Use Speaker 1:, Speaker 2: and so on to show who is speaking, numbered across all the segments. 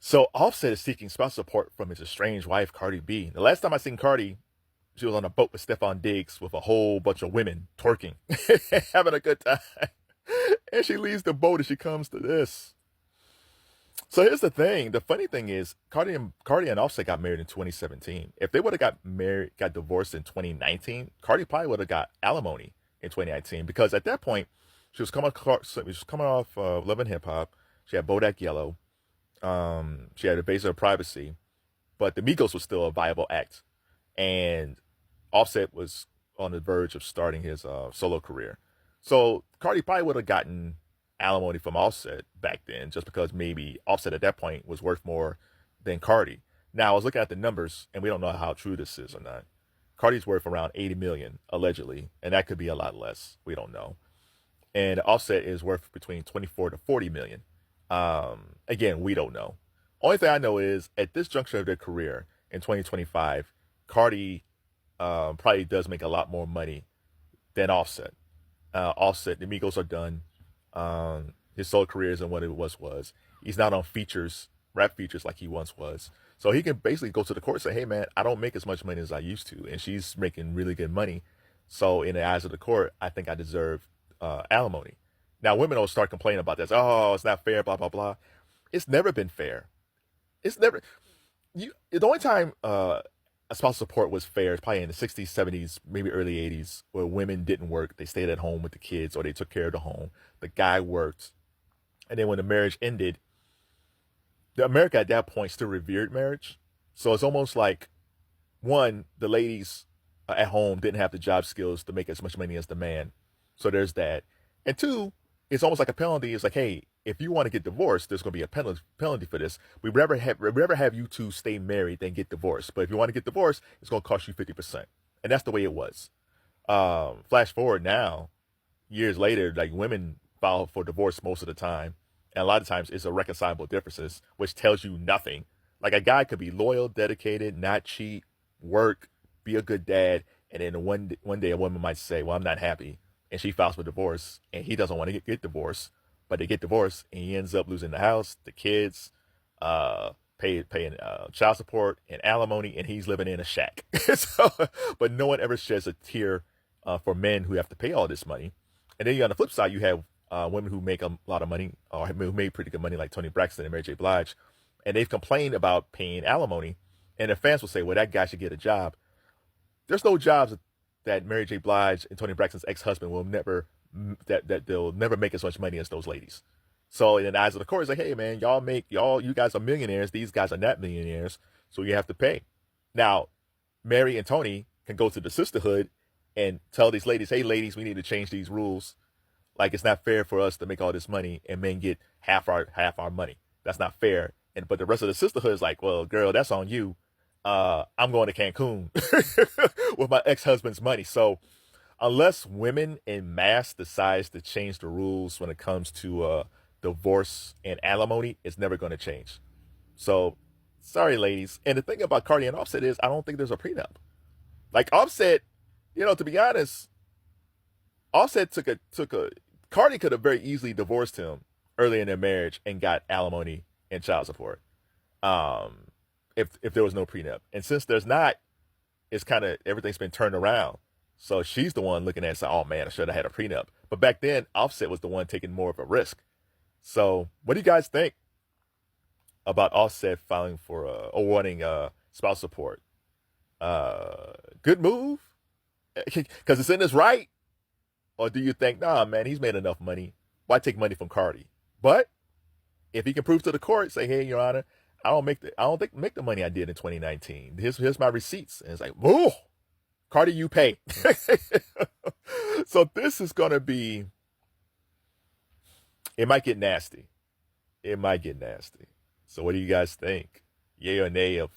Speaker 1: So Offset is seeking spousal support from his estranged wife, Cardi B. The last time I seen Cardi, she was on a boat with Stefon Diggs with a whole bunch of women twerking, having a good time. And she leaves the boat and she comes to this. So here's the thing. The funny thing is, Cardi and Offset got married in 2017. If they would have got divorced in 2019, Cardi probably would have got alimony in 2019 because at that point she was coming off Love and Hip Hop. She had Bodak Yellow. She had a base of privacy, but the Migos was still a viable act, and Offset was on the verge of starting his solo career. So Cardi probably would have gotten alimony from Offset back then, just because maybe Offset at that point was worth more than Cardi. Now I was looking at the numbers, and we don't know how true this is or not. Cardi's worth around 80 million allegedly, and that could be a lot less. We don't know. And Offset is worth between 24 to 40 million. Again, we don't know. Only thing I know is at this juncture of their career in 2025, Cardi probably does make a lot more money than Offset. Offset, the Migos are done. His solo career isn't what it was. He's not on features, rap features like he once was. So he can basically go to the court and say, hey man, I don't make as much money as I used to. And she's making really good money. So in the eyes of the court, I think I deserve alimony. Now women will start complaining about this. Oh, it's not fair, blah, blah, blah. It's never been fair. It's never, the only time a spousal support was fair is probably in the 60s, 70s, maybe early 80s, where women didn't work. They stayed at home with the kids or they took care of the home. The guy worked. And then when the marriage ended, the America at that point still revered marriage. So it's almost like, one, the ladies at home didn't have the job skills to make as much money as the man. So there's that. And two, it's almost like a penalty. It's like, hey, if you want to get divorced, there's going to be a penalty for this. We'd rather have you two stay married than get divorced. But if you want to get divorced, it's going to cost you 50%. And that's the way it was. Flash forward now, years later, like women file for divorce most of the time. And a lot of times it's irreconcilable differences, which tells you nothing. Like a guy could be loyal, dedicated, not cheat, work, be a good dad. And then one day a woman might say, well, I'm not happy. And she files for divorce and he doesn't want to get divorced, but they get divorced and he ends up losing the house, the kids, paying child support and alimony, and he's living in a shack. So, but no one ever sheds a tear for men who have to pay all this money. And then on the flip side, you have women who make a lot of money or who made pretty good money, like Toni Braxton and Mary J. Blige, and they've complained about paying alimony, and the fans will say, "Well, that guy should get a job." There's no jobs that Mary J. Blige and Toni Braxton's ex-husband will never that they'll never make as much money as those ladies. So in the eyes of the court, it's like, hey man, you guys are millionaires. These guys are not millionaires, so you have to pay. Now, Mary and Tony can go to the sisterhood and tell these ladies, hey ladies, we need to change these rules. Like it's not fair for us to make all this money and men get half our money. That's not fair. And but the rest of the sisterhood is like, well, girl, that's on you. I'm going to Cancun with my ex-husband's money. So unless women in mass decides to change the rules when it comes to divorce and alimony, it's never going to change. So sorry, ladies. And the thing about Cardi and Offset is I don't think there's a prenup. Like Offset, to be honest, Offset took a Cardi could have very easily divorced him early in their marriage and got alimony and child support. Um, if there was no prenup. And since there's not, it's kind of everything's been turned around. So she's the one looking at it saying, oh man, I should have had a prenup. But back then, Offset was the one taking more of a risk. So what do you guys think about Offset filing for or wanting spouse support? Good move? Because it's in his right? Or do you think, nah, man, he's made enough money. Why take money from Cardi? But if he can prove to the court, say, hey, Your Honor, I don't make the money I did in 2019. Here's my receipts. And it's like, whoa, Cardi, you pay. So this is gonna be. It might get nasty. It might get nasty. So what do you guys think? Yay or nay of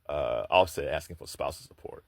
Speaker 1: Offset asking for spousal support?